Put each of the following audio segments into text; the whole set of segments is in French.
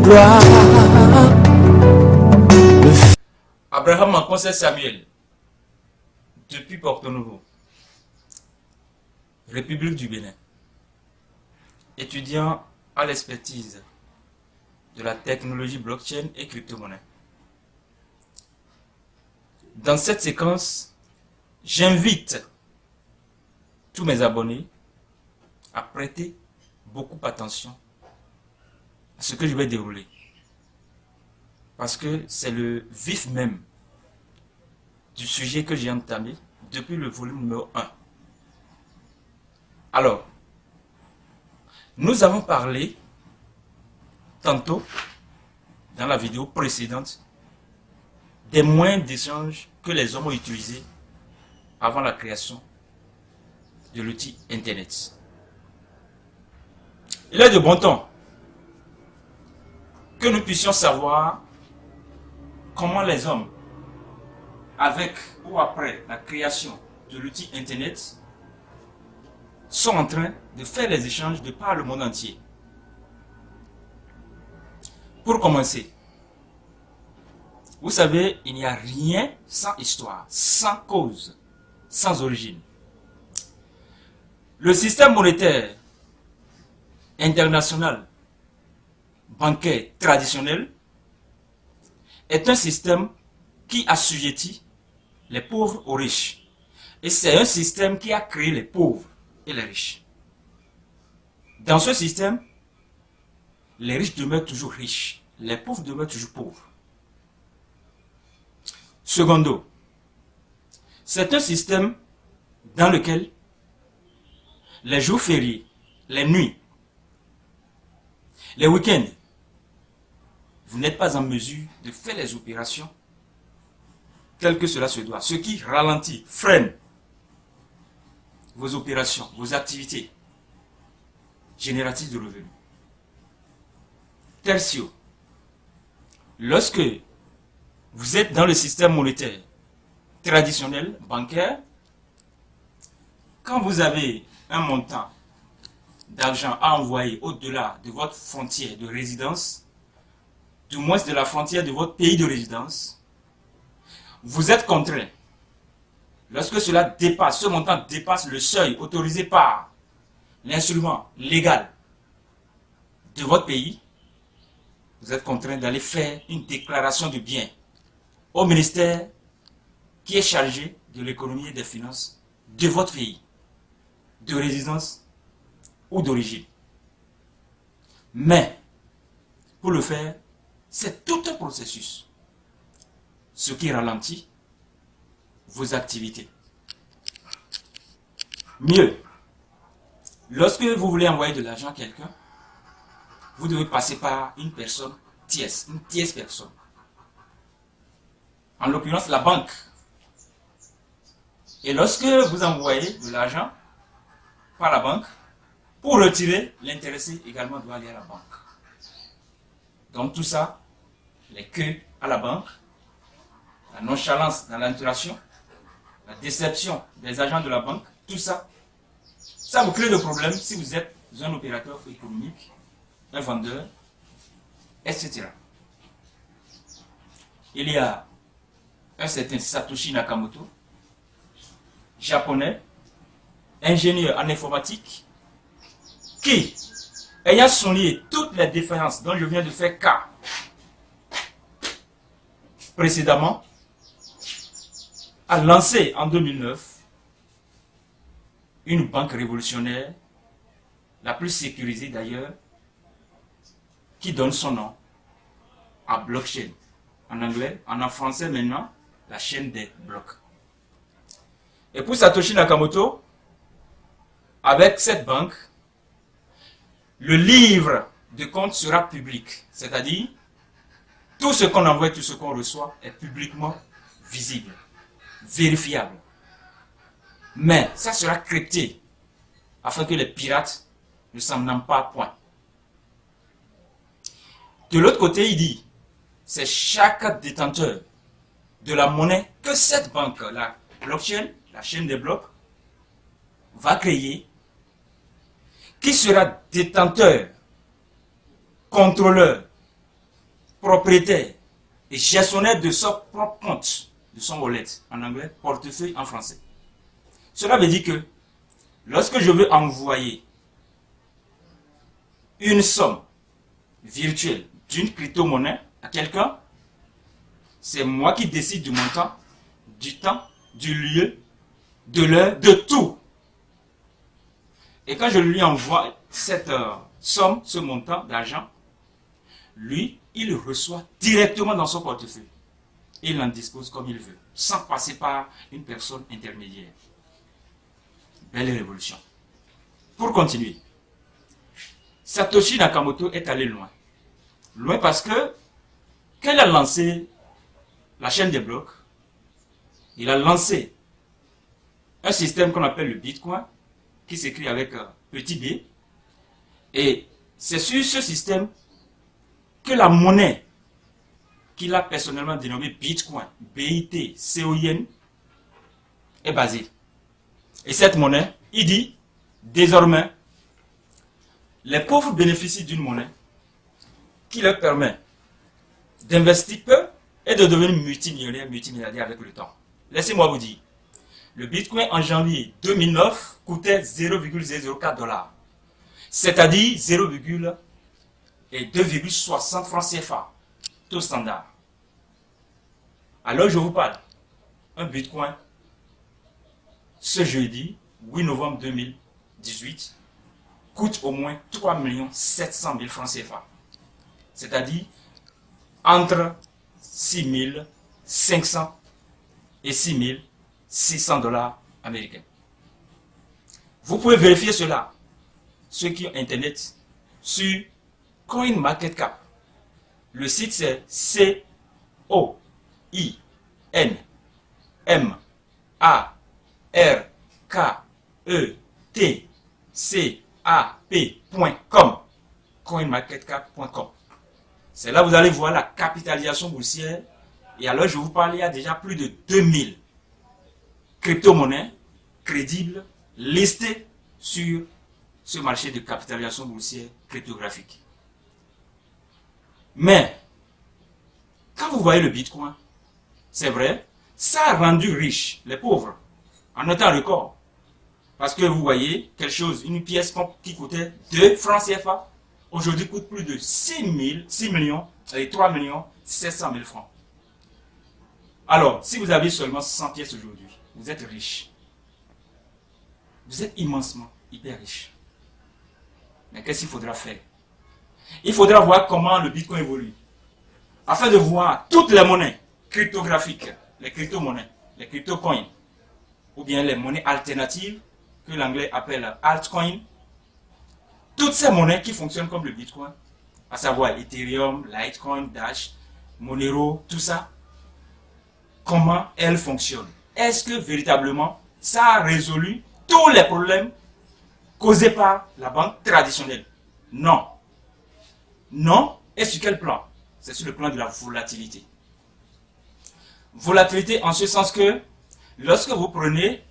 gloire. Abraham en conseil Samuel, depuis Porto Novo, République du Bénin, étudiant à l'expertise de la technologie blockchain et crypto-monnaie. Dans cette séquence, j'invite tous mes abonnés à prêter beaucoup attention à ce que je vais dérouler. Parce que c'est le vif même du sujet que j'ai entamé depuis le volume numéro 1. Alors, nous avons parlé tantôt, dans la vidéo précédente, des moyens d'échange que les hommes ont utilisés avant la création de l'outil Internet. Il est de bon temps que nous puissions savoir comment les hommes, avec ou après la création de l'outil Internet, sont en train de faire les échanges de par le monde entier. Pour commencer, vous savez, il n'y a rien sans histoire, sans cause, sans origine. Le système monétaire international, bancaire traditionnel, est un système qui assujettit les pauvres aux riches. Et c'est un système qui a créé les pauvres et les riches. Dans ce système, les riches demeurent toujours riches, les pauvres demeurent toujours pauvres. Secondo, c'est un système dans lequel les jours fériés, les nuits, les week-ends, vous n'êtes pas en mesure de faire les opérations telles que cela se doit. Ce qui ralentit, freine vos opérations, vos activités génératrices de revenus. Tertio, lorsque vous êtes dans le système monétaire traditionnel, bancaire, quand vous avez un montant d'argent à envoyer au-delà de votre frontière de résidence, du moins de la frontière de votre pays de résidence, vous êtes contraint, lorsque cela dépasse, ce montant dépasse le seuil autorisé par l'instrument légal de votre pays, vous êtes contraint d'aller faire une déclaration de biens au ministère qui est chargé de l'économie et des finances de votre pays, de résidence ou d'origine. Mais, pour le faire, c'est tout un processus, ce qui ralentit vos activités. Mieux, lorsque vous voulez envoyer de l'argent à quelqu'un, vous devez passer par une personne tierce, une tierce personne. En l'occurrence, la banque. Et lorsque vous envoyez de l'argent par la banque, pour retirer, l'intéressé également doit aller à la banque. Donc tout ça, les queues à la banque, la nonchalance dans l'interaction, la déception des agents de la banque, tout ça, ça vous crée des problèmes si vous êtes un opérateur économique, un vendeur, etc. Il y a un certain Satoshi Nakamoto, japonais, ingénieur en informatique, qui, ayant souligné toutes les défaillances dont je viens de faire cas précédemment, a lancé en 2009 une banque révolutionnaire, la plus sécurisée d'ailleurs, qui donne son nom à blockchain. En anglais, en français maintenant, la chaîne des blocs. Et pour Satoshi Nakamoto, avec cette banque, le livre de compte sera public. C'est-à-dire, tout ce qu'on envoie, tout ce qu'on reçoit est publiquement visible, vérifiable. Mais ça sera crypté, afin que les pirates ne s'en emparent pas à point. De l'autre côté, il dit, c'est chaque détenteur de la monnaie que cette banque, la blockchain, la chaîne des blocs, va créer, qui sera détenteur, contrôleur propriétaire et gestionnaire de son propre compte, de son wallet, en anglais, portefeuille en français. Cela veut dire que lorsque je veux envoyer une somme virtuelle d'une crypto-monnaie à quelqu'un, c'est moi qui décide du montant, du temps, du lieu, de l'heure, de tout. Et quand je lui envoie cette somme, ce montant d'argent, lui, il reçoit directement dans son portefeuille. Il en dispose comme il veut, sans passer par une personne intermédiaire. Belle révolution. Pour continuer, Satoshi Nakamoto est allé loin. Loin parce que, quand il a lancé la chaîne des blocs, il a lancé un système qu'on appelle le Bitcoin, qui s'écrit avec petit b. Et c'est sur ce système que la monnaie qu'il a personnellement dénommée Bitcoin, B-I-T-C-O-I-N, est basée. Et cette monnaie, il dit, désormais, les pauvres bénéficient d'une monnaie qui leur permet d'investir peu et de devenir multimilliardaire avec le temps. Laissez-moi vous dire, le Bitcoin en janvier 2009 coûtait 0,004 $, c'est-à-dire 2,60 francs CFA, taux standard. Alors je vous parle, un Bitcoin, ce jeudi 8 novembre 2018, coûte au moins 3 700 000 francs CFA, c'est-à-dire entre 6 500 et 6 600 $ américains. Vous pouvez vérifier cela, ceux qui ont Internet, sur CoinMarketCap. Le site c'est CoinMarketCap.com. CoinMarketCap.com. C'est là que vous allez voir la capitalisation boursière. Et alors je vous parle, il y a déjà plus de 2000 crypto-monnaies crédibles listées sur ce marché de capitalisation boursière cryptographique. Mais, quand vous voyez le Bitcoin, c'est vrai, ça a rendu riches les pauvres en un temps record. Parce que vous voyez, quelque chose, une pièce qui coûtait 2 francs CFA, aujourd'hui coûte plus de 6 millions et 3 700 000 francs. Alors, si vous avez seulement 100 pièces aujourd'hui, vous êtes riche. Vous êtes immensement, hyper riche. Mais qu'est-ce qu'il faudra faire? Il faudra voir comment le Bitcoin évolue. Afin de voir toutes les monnaies cryptographiques, les crypto-monnaies, les crypto-coins, ou bien les monnaies alternatives, que l'anglais appelle altcoin. Toutes ces monnaies qui fonctionnent comme le Bitcoin, à savoir Ethereum, Litecoin, Dash, Monero, tout ça, comment elles fonctionnent. Est-ce que véritablement ça a résolu tous les problèmes causés par la banque traditionnelle? Non. Non. Et sur quel plan? C'est sur le plan de la volatilité. Volatilité en ce sens que lorsque vous prenez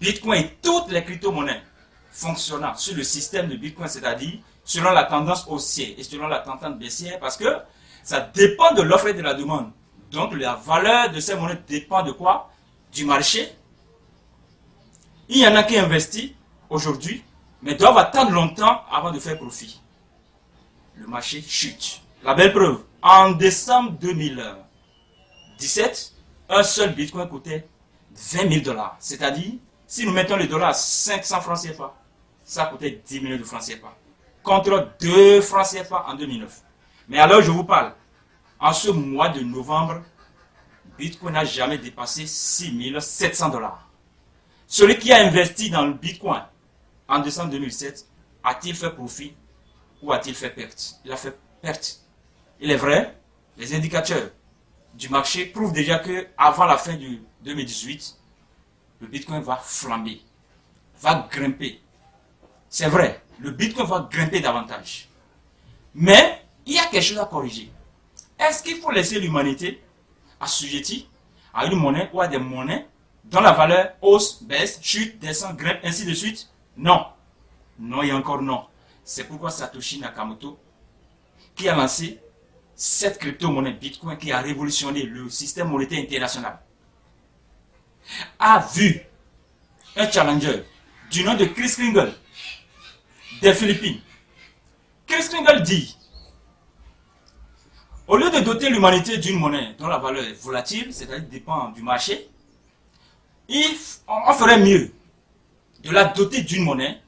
Bitcoin et toutes les crypto-monnaies fonctionnant sur le système de Bitcoin, c'est-à-dire selon la tendance haussière et selon la tendance baissière, parce que ça dépend de l'offre et de la demande. Donc la valeur de ces monnaies dépend de quoi? Du marché. Il y en a qui investissent aujourd'hui, mais doivent attendre longtemps avant de faire profit. Le marché chute. La belle preuve, en décembre 2017, un seul Bitcoin coûtait 20 000 $. C'est-à-dire, si nous mettons le dollar à 500 francs CFA, ça coûtait 10 millions de francs CFA. Contre 2 francs CFA en 2009. Mais alors, je vous parle, en ce mois de novembre, Bitcoin n'a jamais dépassé 6 700 $. Celui qui a investi dans le Bitcoin en décembre 2007, a-t-il fait profit ou a-t-il fait perte? Il a fait perte. Il est vrai, les indicateurs du marché prouvent déjà que avant la fin du 2018, le Bitcoin va flamber, va grimper. C'est vrai, le Bitcoin va grimper davantage. Mais il y a quelque chose à corriger. Est-ce qu'il faut laisser l'humanité assujettie à une monnaie ou à des monnaies dont la valeur hausse, baisse, chute, descend, grimpe, ainsi de suite? Non. Non et encore non. C'est pourquoi Satoshi Nakamoto, qui a lancé cette crypto-monnaie Bitcoin qui a révolutionné le système monétaire international a vu un challenger du nom de Chris Kringle des Philippines. Chris Kringle dit, au lieu de doter l'humanité d'une monnaie dont la valeur est volatile, c'est-à-dire dépend du marché, on ferait mieux de la doter d'une monnaie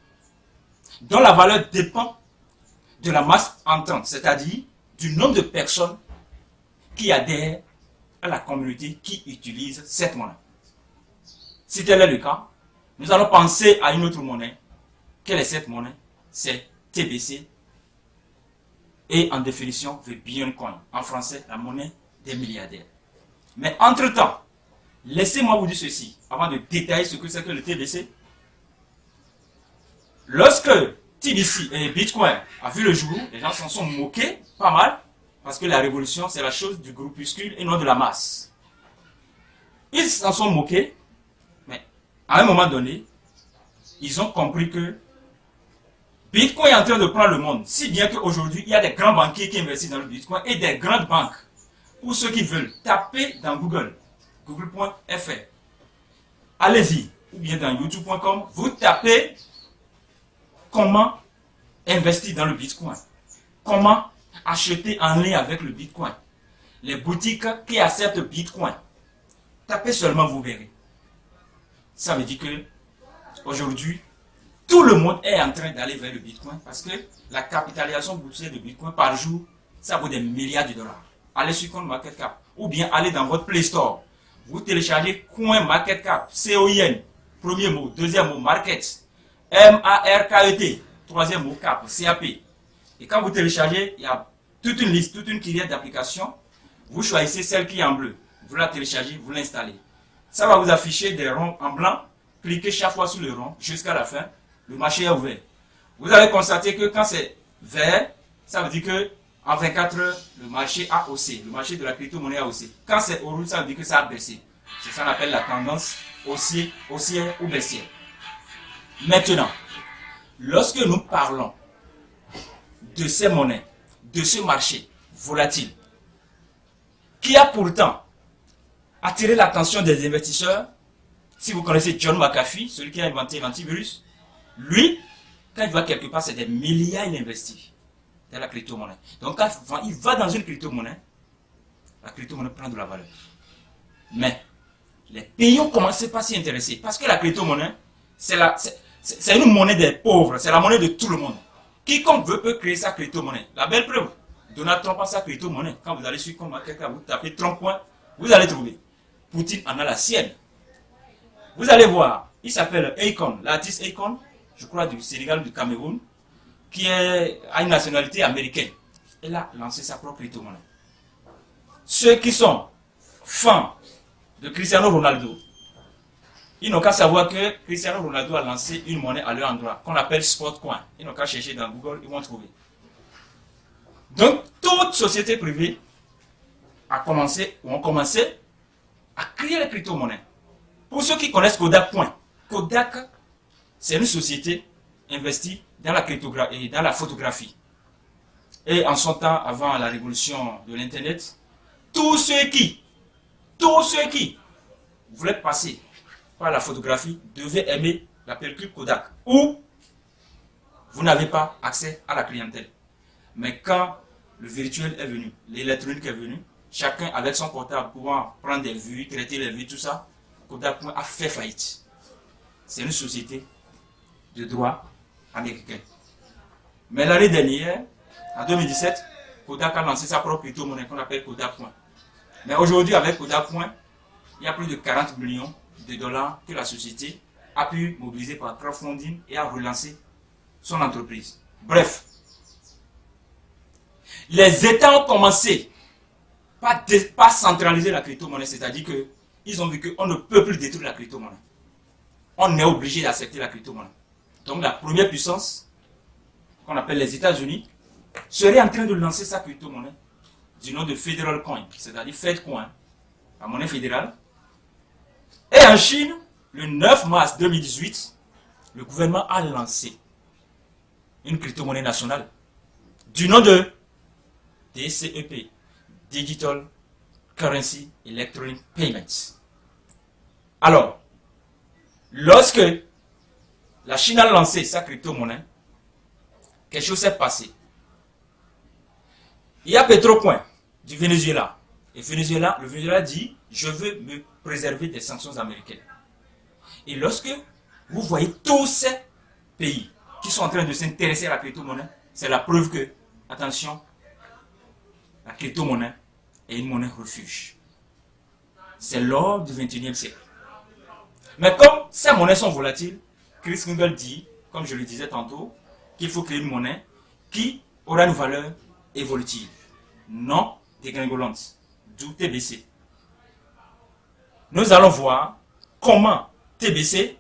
dont la valeur dépend de la masse entrante, c'est-à-dire du nombre de personnes qui adhèrent à la communauté qui utilise cette monnaie. Si tel est le cas, nous allons penser à une autre monnaie. Quelle est cette monnaie? C'est TBC. Et en définition, the Billion Coin. En français, la monnaie des milliardaires. Mais entre-temps, laissez-moi vous dire ceci, avant de détailler ce que c'est que le TBC. Lorsque TBC et Bitcoin a vu le jour, les gens s'en sont moqués, pas mal, parce que la révolution, c'est la chose du groupuscule et non de la masse. Ils s'en sont moqués, mais à un moment donné, ils ont compris que Bitcoin est en train de prendre le monde, si bien qu'aujourd'hui, il y a des grands banquiers qui investissent dans le Bitcoin et des grandes banques. Pour ceux qui veulent, taper dans Google, google.fr. Allez-y, ou bien dans youtube.com, vous tapez comment investir dans le Bitcoin, comment acheter en ligne avec le Bitcoin, les boutiques qui acceptent Bitcoin. Tapez seulement, vous verrez. Ça veut dire que aujourd'hui, tout le monde est en train d'aller vers le Bitcoin parce que la capitalisation boursière de Bitcoin par jour, ça vaut des milliards de dollars. Allez sur CoinMarketCap ou bien allez dans votre Play Store. Vous téléchargez CoinMarketCap, C-O-I-N, premier mot, deuxième mot, Market, M-A-R-K-E-T, troisième mot, Cap, C-A-P. Et quand vous téléchargez, il y a toute une liste, toute une kyrielle d'applications. Vous choisissez celle qui est en bleu. Vous la téléchargez, vous l'installez. Ça va vous afficher des ronds en blanc. Cliquez chaque fois sur le rond jusqu'à la fin. Le marché est ouvert. Vous allez constater que quand c'est vert, ça veut dire que en 24 heures, le marché a haussé. Le marché de la crypto-monnaie a haussé. Quand c'est au rouge, ça veut dire que ça a baissé. C'est ça qu'on appelle la tendance haussière ou baissière. Maintenant, lorsque nous parlons de ces monnaies, de ce marché volatile, qui a pourtant attiré l'attention des investisseurs, si vous connaissez John McAfee, celui qui a inventé l'antivirus, lui, quand il va quelque part, c'est des milliards il investit dans la crypto-monnaie. Donc quand il va dans une crypto-monnaie, la crypto-monnaie prend de la valeur. Mais les pays ont commencé par s'y intéresser. Parce que la crypto-monnaie, c'est une monnaie des pauvres, c'est la monnaie de tout le monde. Quiconque veut peut créer sa crypto-monnaie. La belle preuve, Donald Trump a sa crypto-monnaie. Quand vous allez sur CoinMarketCap, vous tapez Trump, vous allez trouver. Poutine en a la sienne. Vous allez voir, il s'appelle Akon, l'artiste Akon, je crois du Sénégal, du Cameroun, qui a une nationalité américaine. Il a lancé sa propre crypto-monnaie. Ceux qui sont fans de Cristiano Ronaldo, ils n'ont qu'à savoir que Cristiano Ronaldo a lancé une monnaie à leur endroit, qu'on appelle Spotcoin. Ils n'ont qu'à chercher dans Google, ils vont trouver. Donc, toute société privée ont commencé à créer les crypto-monnaies. Pour ceux qui connaissent Kodak, Kodak, c'est une société investie dans la cryptographie et dans la photographie. Et en son temps, avant la révolution de l'Internet, tous ceux qui voulaient passer par la photographie devaient aimer la pellicule Kodak. Ou vous n'avez pas accès à la clientèle. Mais quand le virtuel est venu, l'électronique est venu, chacun avec son portable pouvant prendre des vues, traiter les vues, tout ça, Kodak a fait faillite. C'est une société de droit américain. Mais l'année dernière, en 2017, Kodak a lancé sa propre crypto-monnaie qu'on appelle Kodak Coin. Mais aujourd'hui, avec Kodak Coin, il y a plus de 40 millions de dollars que la société a pu mobiliser par crowdfunding et a relancé son entreprise. Bref, les États ont commencé par centraliser la crypto-monnaie, c'est-à-dire qu'ils ont vu qu'on ne peut plus détruire la crypto-monnaie. On est obligé d'accepter la crypto-monnaie. Donc la première puissance, qu'on appelle les États-Unis, serait en train de lancer sa crypto-monnaie du nom de Federal Coin, c'est-à-dire Fedcoin, la monnaie fédérale. Et en Chine, le 9 mars 2018, le gouvernement a lancé une crypto-monnaie nationale du nom de DCEP, Digital Currency Electronic Payments. Alors, lorsque la Chine a lancé sa crypto-monnaie, quelque chose s'est passé. Il y a Petrocoin du Venezuela. Et le Venezuela dit, je veux me préserver des sanctions américaines. Et lorsque vous voyez tous ces pays qui sont en train de s'intéresser à la crypto-monnaie, c'est la preuve que, attention, la crypto-monnaie est une monnaie refuge. C'est l'or du 21e siècle. Mais comme ces monnaies sont volatiles, Chris Kringle dit, comme je le disais tantôt, qu'il faut créer une monnaie qui aura une valeur évolutive, non dégringolante, d'où TBC. Nous allons voir comment TBC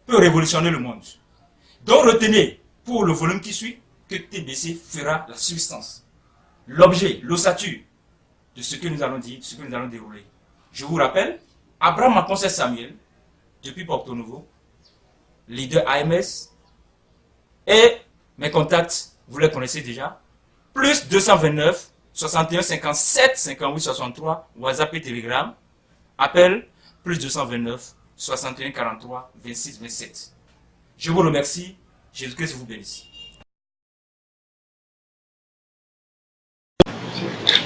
peut révolutionner le monde. Donc retenez pour le volume qui suit que TBC fera la substance, l'objet, l'ossature de ce que nous allons dire, de ce que nous allons dérouler. Je vous rappelle, Abraham Aponce Samuel, depuis Porto Novo, leader AMS, et mes contacts, vous les connaissez déjà, plus 229 61 57 58 63, WhatsApp et Telegram, appel plus 229 61 43 26 27. Je vous remercie, Jésus-Christ vous bénisse.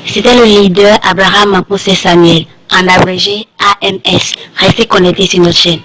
C'était le leader Abraham Aponce Samuel, en abrégé AMS. Restez connectés sur notre chaîne.